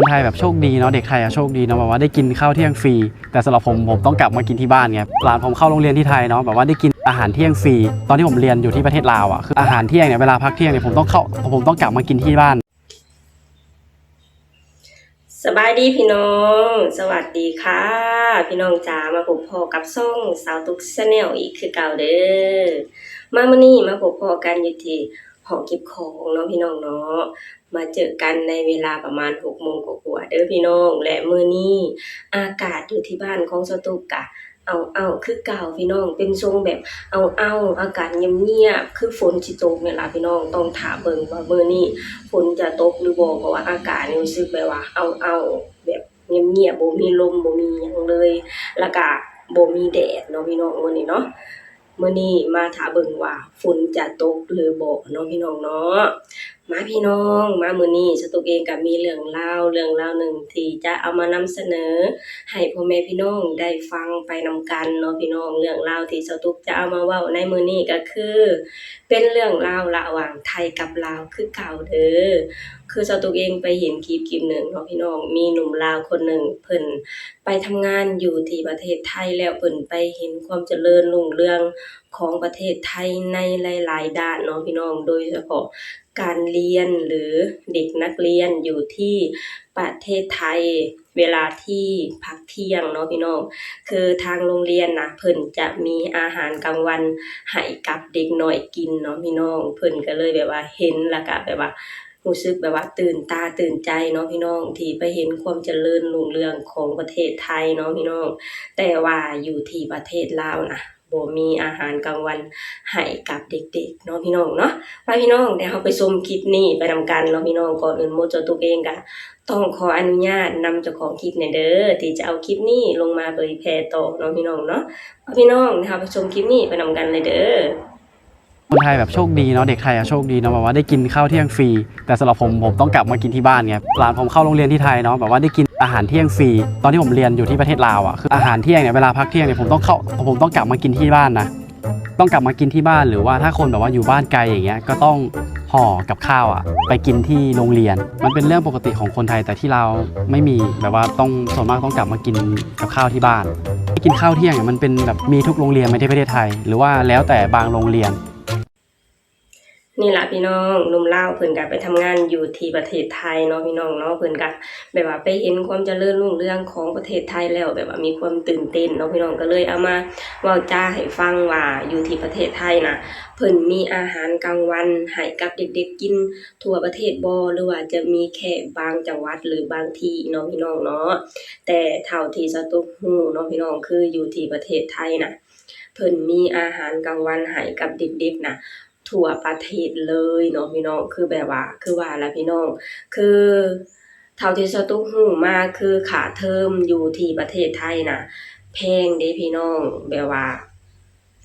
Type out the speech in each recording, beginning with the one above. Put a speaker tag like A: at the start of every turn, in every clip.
A: ไทยแบบโชคดีเนาะเด็กไทยอะโชคดีเนาะแบบว่าได้กินข้าวเที่ยงฟรีแต่สำหรับผมต้องกลับมากินที่บ้านไงหลานผมเข้าโรงเรียนที่ไทยเนาะแบบว่าได้กินอาหารเที่ยงฟรีตอนที่ผมเรียนอยู่ที่ประเทศลาวอ่ะคืออาหารเที่ยงเนี่ยเวลาพักเที่ยงเนี่ยผมต้องกลับมากินที่บ้าน
B: สบายดีพี่น้องสวัสดีค่ะพี่น้องจ๋ามาพบพ่อกับซ่องสาวตุ๊กชาแนลอีกคือเก่าเด้อมามื้อนี้มาพบพ่อกันอยู่ที่ห้องเก็บของเนาะพี่น้องเนาะมาเจอกันในเวลาประมาณ 6 โมงกว่าๆเด้อพี่น้องและมื้อนี้อากาศอยู่ที่บ้านของสาวตุ๊กกะเอาคือเก่าพี่น้องเป็นทรงแบบเอาอากาศเงียบๆคือฝนสิตกเนี่ยล่ะพี่น้องต้องท่าเบิ่งว่ามื้อนี้ฝนจะตกหรือบ่เพราะว่าอากาศนี่รู้สึกแบบว่าเอาแบบเงียบๆบ่มีลมบ่มีหยังเลยแล้วก็บ่มีแดดเนาะพี่น้องมื้อนี้เนาะมื้อนี้มาท่าเบิ่งว่าฝนจะตกหรือบ่เนาะพี่น้องเนาะมาพี่น้องมามื้อนี้สตุ๊กเองก็มีเรื่องราวหนึ่งที่จะเอามานำเสนอให้พ่อแม่พี่น้องได้ฟังไปนำกันเนาะพี่น้องเรื่องราวที่สตุ๊กจะเอามาเว้าในมื้อนี้ก็คือเป็นเรื่องราวระหว่างไทยกับลาวคือเก่าเด้อคือสตุ๊กเองไปเห็นคลิปหนึ่งเนาะพี่น้องมีหนุ่มลาวคนหนึ่งเพิ่นไปทำงานอยู่ที่ประเทศไทยแล้วเพิ่นไปเห็นความเจริญรุ่งเรืองของประเทศไทยในหลายๆด้านเนาะพี่น้องโดยเฉพาะการเรียนหรือเด็กนักเรียนอยู่ที่ประเทศไทยเวลาที่พักเที่ยงเนาะพี่น้องคือทางโรงเรียนน่ะเพิ่นจะมีอาหารกลางวันให้กับเด็กน้อยกินเนาะพี่น้องเพิ่นก็เลยแบบว่าเห็นแล้วก็แบบว่ารู้สึกแบบว่าตื่นตาตื่นใจเนาะพี่น้องที่ไปเห็นความเจริญรุ่งเรืองของประเทศไทยเนาะพี่น้องแต่ว่าอยู่ที่ประเทศลาวน่ะบ่มีอาหารกลางวันให้กับเด็กๆเนาะพี่น้องเนาะไปพี่น้องเดี๋ยวเราไปชมคลิปนี้ไปนำกันเนาะพี่น้องก่อนอื่นโมจะตัวเองก็ต้องขออนุญาตนำเจ้าของคลิปเนี่ยเด้อที่จะเอาคลิปนี้ลงมาเผยแพร่ต่อเนาะพี่น้องเนาะไปพี่น้องนะคะไปชมคลิปนี้ไปนำกันเลยเด้อ
A: คนไทยแบบโชคดีเนาะเด็กไทยอะโชคดีเนาะแบบว่าได้กินข้าวเที่ยงฟรีแต่สำหรับผมต้องกลับมากินที่บ้านไงหลานผมเข้าโรงเรียนที่ไทยเนาะแบบว่าได้กินอาหารเที่ยงฟรีตอนที่ผมเรียนอยู่ที่ประเทศลาวอ่ะคืออาหารเที่ยงเนี่ยเวลาพักเที่ยงเนี่ยผมต้องกลับมากินที่บ้านนะต้องกลับมากินที่บ้านหรือว่าถ้าคนแบบว่าอยู่บ้านไกลอย่างเงี้ยก็ต้องห่อกับข้าวอ่ะไปกินที่โรงเรียนมันเป็นเรื่องปกติของคนไทยแต่ที่เราไม่มีแบบว่าต้องส่วนมากต้องกลับมากินกับข้าวที่บ้านกินข้าวเที่ยงเนี่ยมันเป็นแบบมีทุกโรงเรียนไม่ใช่ประเทศไทยหรือว่าแล้วแต่บางโรงเรียน
B: นี่ล่ะพี่น้องหนุ่มลาวเพิ่นก็ไปทำงานอยู่ที่ประเทศไทยเนาะพี่น้องเนาะเพิ่นก็แบบว่าไปเห็นความเจริญรุ่งเรืองของประเทศไทยแล้วแบบว่ามีความตื่นเต้นเนาะพี่น้องก็เลยเอามาเว้าจ้าให้ฟังว่าอยู่ที่ประเทศไทยน่ะเพิ่นมีอาหารกลางวันให้กับเด็กๆกินทั่วประเทศบ่หรือว่าจะมีแค่บางจังหวัดหรือบางที่เนาะพี่น้องเนาะแต่เท่าที่สตุ๊กรู้เนาะพี่น้องคืออยู่ที่ประเทศไทยน่ะเพิ่นมีอาหารกลางวันให้กับเด็กๆน่ะ ทั่วประเทศเลยเนาะพี่น้องคือแบบว่าคือว่าล่ะพี่น้องคือเท่าที่สตุ๊กรู้มาคือค่าเทอมอยู่ที่ประเทศไทยน่ะแพงเด้พี่น้องแบบว่า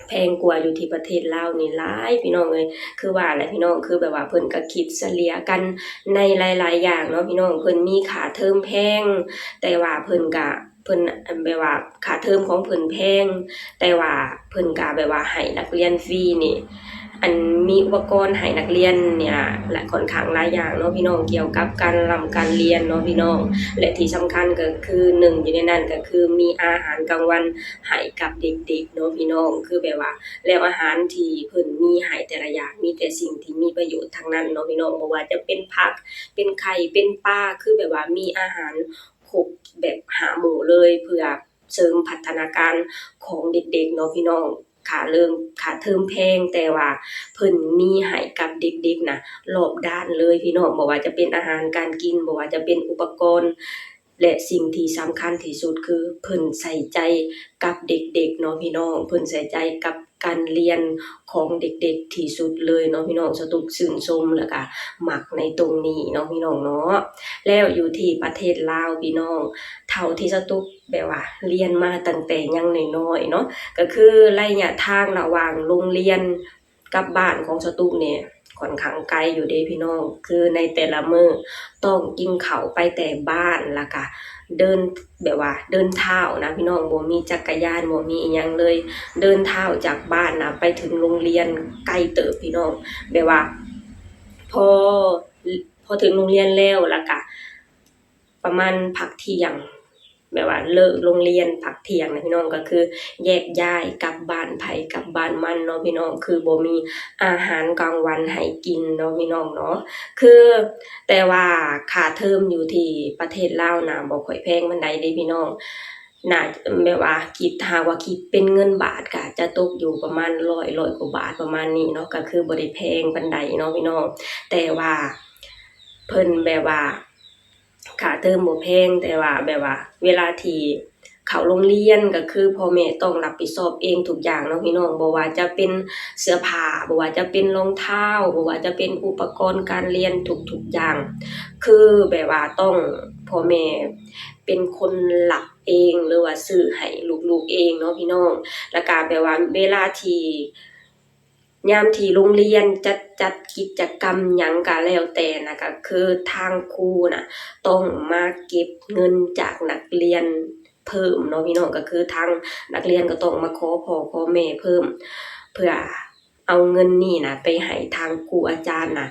B: แพงกว่าอยู่ที่ประเทศลาวนี่หลายพี่น้องเอ้ยคือว่าแหละพี่น้องคือแบบว่าเพิ่นก็คิดเฉลี่ยกันในหลายๆอย่างเนาะพี่น้องเพิ่นมีค่าเทอมแพงแต่ว่าเพิ่นก็เพิ่นแบบว่าค่าเทอมของเพิ่นแพงแต่ว่าเพิ่นก็แบบว่าให้นักเรียนฟรีนี่ อันมีอุปกรณ์ให้นักเรียนเนี่ยและค่อนข้างหลายอย่างเนาะพี่น้องเกี่ยวกับการเรียนเนาะพี่น้องและที่สำคัญก็คือหนึ่งอยู่ในนั้นก็คือมีอาหารกลางวันให้กับเด็กๆเนาะพี่น้องคือแบบว่าแล้วอาหารที่เพิ่นมีให้แต่ละอย่างมีแต่สิ่งที่มีประโยชน์ทั้งนั้นเนาะพี่น้องบ่ว่าจะเป็นผักเป็นไข่เป็นปลาคือแบบว่ามีอาหารครบแบบ5หมู่เลยเพื่อเสริมพัฒนาการของเด็กๆเนาะพี่น้อง ค่าเทอมแพงแต่ว่าเพิ่นมีให้กับเด็กๆน่ะรอบด้านเลยพี่น้องบ่ว่าจะเป็นอาหารการกินบ่ว่าจะเป็นอุปกรณ์และสิ่งที่สำคัญที่สุดคือเพิ่นใส่ใจกับเด็กๆเนาะพี่น้องเพิ่นใส่ใจกับการเรียนของเด็กๆที่สุดเลยเนาะพี่น้องสตุ๊กชื่นชมแล้วก็มักในตรงนี้เนาะพี่น้องเนาะแล้วอยู่ที่ประเทศลาวพี่น้องเท่าที่สตุ๊กแบบว่าเรียนมาตั้งแต่ยังน้อยๆเนาะ ก็คือระยะทางระหว่างโรงเรียนกับบ้านของสตุ๊กเนี่ยค่อนข้างไกลอยู่เด้พี่น้องคือในแต่ละมื้อต้องกินข้าวไปแต่บ้านแล้วก็เดินแบบว่าเดินเท้านะพี่น้องบ่มีจักรยานบ่มีอิหยังเลยเดินเท้าจากบ้านน่ะไปถึงโรงเรียนไกลเติบพี่น้องแบบว่าพอพอถึงโรงเรียนแล้วก็ ประมาณพักเที่ยงแบบว่าเลิกโรงเรียนพักเที่ยงนะพี่น้องก็คือแยกย้ายกลับบ้านไผกลับบ้านมันเนาะพี่น้องคือบ่มีอาหารกลางวันให้กินเนาะพี่น้องเนาะคือแต่ว่าค่าเทอมอยู่ที่ประเทศลาวน่ะบ่ค่อยแพงปานใดเด้พี่น้องน่าแบบว่าหากว่าคิดเป็นเงินบาทก็จะตกอยู่ประมาณ100กว่าบาทประมาณนี้เนาะก็คือบ่ได้แพงปานใดเนาะพี่น้องแต่ว่าเพิ่นแบบว่าค่าเทอมบ่แพงแต่ว่าแบบว่าเวลาที่เข้าโรงเรียนก็คือพ่อแม่ต้องรับผิดชอบเองทุกอย่างเนาะพี่น้องบ่ว่าจะเป็นเสื้อผ้าบ่ว่าจะเป็นรองเท้าบ่ว่าจะเป็นอุปกรณ์การเรียนทุกๆอย่างคือแบบว่าต้องพ่อแม่เป็นคนรับเองหรือว่าซื้อให้ลูกๆเองเนาะพี่น้องแล้วก็แบบว่าเวลาที่ยามที่โรงเรียนจัดกิจกรรมหยังก็แล้วแต่นะก็คือทางครูน่ะต้องมาเก็บเงินจากนักเรียนเพิ่มเนาะพี่น้องก็คือทางนักเรียนก็ต้องมาขอพ่อขอแม่เพิ่มเพื่อเอาเงินนี่น่ะไปให้ทางครูอาจารย์น่ะ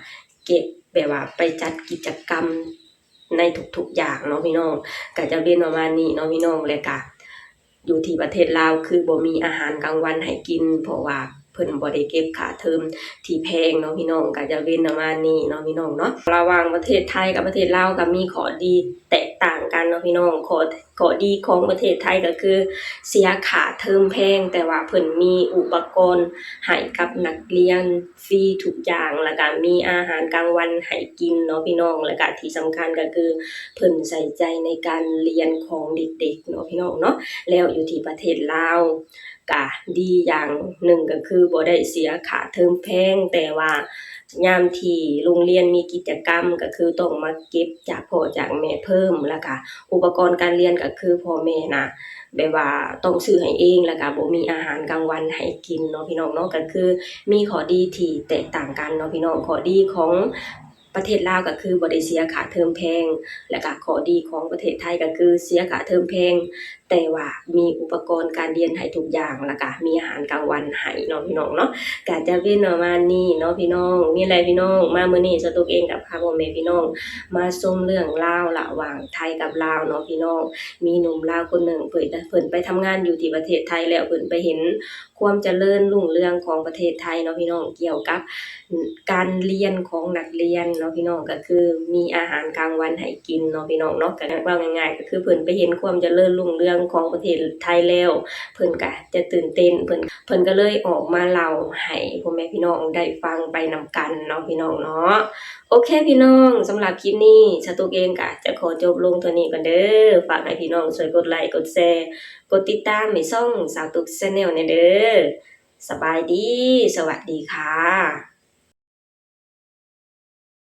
B: เก็บแบบว่าไปจัดกิจกรรมในทุกๆอย่างเนาะพี่น้องก็จะเป็นประมาณนี้เนาะพี่น้องแล้วก็อยู่ที่ประเทศลาวคือบ่มีอาหารกลางวันให้กินเพราะว่าเพิ่นบ่ได้เก็บค่าเทอมที่แพงเนาะพี่น้องก็จะเป็นประมาณนี้เนาะพี่น้องเนาะระหว่างประเทศไทยกับประเทศลาวก็มีข้อดีแตกต่างกันเนาะพี่น้องข้อดีของประเทศไทยก็คือเสียค่าเทอมแพงแต่ว่าเพิ่นมีอุปกรณ์ให้กับนักเรียนฟรีทุกอย่างแล้วก็มีอาหารกลางวันให้กินเนาะพี่น้องแล้วก็ที่สำคัญก็คือเพิ่นใส่ใจในการเรียนของเด็กๆเนาะพี่น้องเนาะแล้วอยู่ที่ประเทศลาวก็ดีอย่างหนึ่งก็คือบ่ได้เสียค่าเทอมแพงแต่ว่ายามที่โรงเรียนมีกิจกรรมก็คือต้องมาเก็บจากพ่อจากแม่เพิ่มแล้วก็อุปกรณ์การเรียนก็คือพ่อแม่น่ะแบบว่าต้องซื้อให้เองแล้วก็บ่มีอาหารกลางวันให้กินเนาะพี่น้องเนาะก็คือมีข้อดีที่แตกต่างกันเนาะพี่น้องข้อดีของประเทศลาวก็คือบ่ได้เสียค่าเทอมแพงแล้วก็ข้อดีของประเทศไทยก็คือเสียค่าเทอมแพงแต่ว่ามีอุปกรณ์การเรียนให้ทุกอย่างแล้วก็มีอาหารกลางวันให้เนาะพี่น้องเนาะก็จะเป็นประมาณนี้เนาะพี่น้องมีอะไรพี่น้องมามื้อนี้สตุ๊กเองกับพาพ่อแม่พี่น้องมาชมเรื่องราวระหว่างไทยกับลาวเนาะพี่น้องมีหนุ่มลาวคนหนึ่งเพิ่นไปทำงานอยู่ที่ประเทศไทยแล้วเพิ่นไปเห็นความเจริญรุ่งเรืองของประเทศไทยเนาะพี่น้องเกี่ยวกับการเรียนของนักเรียนเนาะพี่น้องก็คือมีอาหารกลางวันให้กินเนาะพี่น้องเนาะก็ว่าง่ายๆก็คือเพิ่นไปเห็นความเจริญรุ่งเรืองของประเทศไทยแล้วเพิ่นก็จะตื่นเต้นเพิ่นก็เลยออกมาเล่าให้พ่อแม่พี่น้องได้ฟังไปนำกันเนาะพี่น้องเนาะโอเคพี่น้องสำหรับคลิปนี้สตุ๊กเองก็จะขอจบลงเท่านี้ก่อนเด้อฝากให้พี่น้องช่วยกดไลค์กดแชร์กดติดตามให้ช่องสาวตุ๊ก Channel แหน่เด้อสบายดีสวัสดีค่ะ